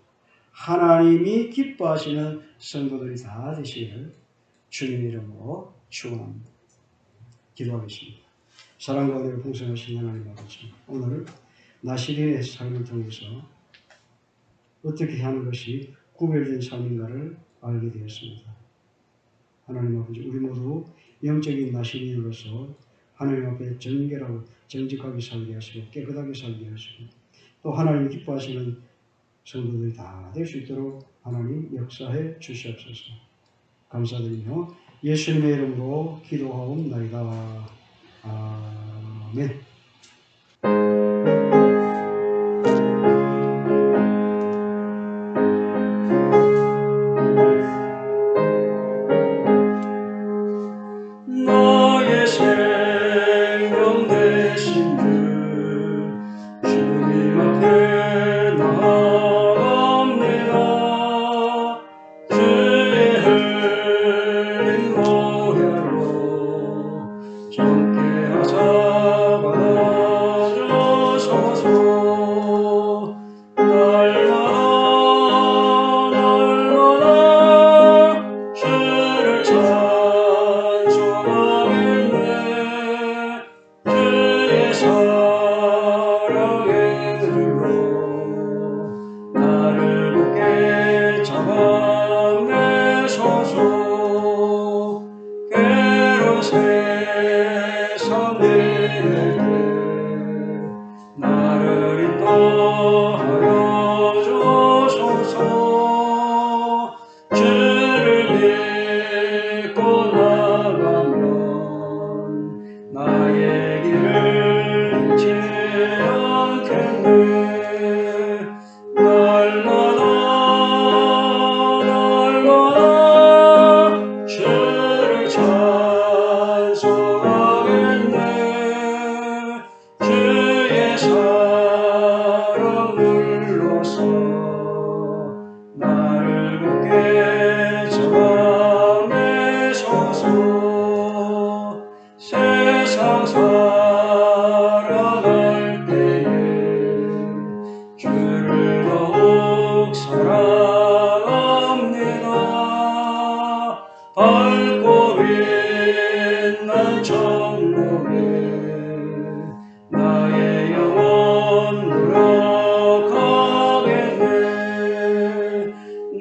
Speaker 2: 하나님이 기뻐하시는 성도들이 다 되시기를 주님의 이름으로 축원합니다. 기도하겠습니다. 사랑과 은혜로 풍성하신 하나님 아버지, 오늘 나시린의 삶을 통해서 어떻게 하는 것이 구별된 삶인가를 알게 되었습니다. 하나님 아버지, 우리 모두 영적인 나시린으로서 하나님 앞에 정결하고 정직하게 살게 하시고 깨끗하게 살게 하시고 또 하나님 기뻐하시는 성도들이 다 될 수 있도록 하나님 역사해 주시옵소서. 감사드리며 예수님의 이름으로 기도하옵나이다. 아멘.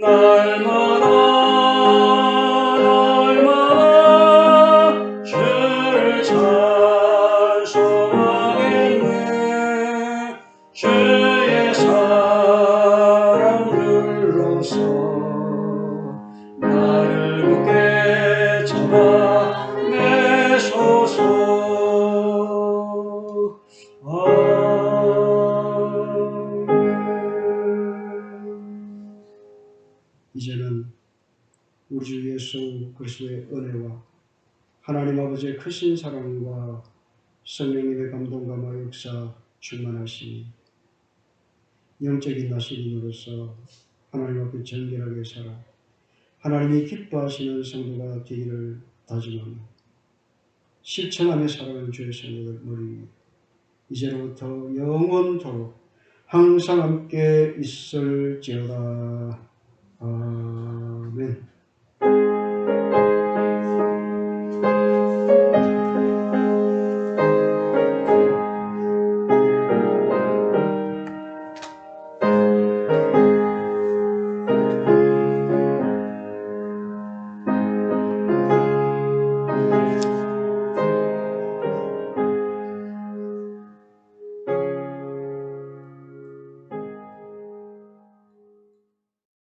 Speaker 1: 날마다 주를 찬송하겠네. 주의 사랑 눌러서 나를 굳게 잡아내소서.
Speaker 2: 이제는 우리 주 예수 그리스도의 은혜와 하나님 아버지의 크신 사랑과 성령님의 감동감화 역사 충만하시니 영적인 나시림으로서 하나님 앞에 정결하게 살아 하나님이 기뻐하시는 성도가 되기를 다짐하며 실천하며 살아가는 주의 성도들 머리 이제로부터 영원토록 항상 함께 있을지어다. 아멘.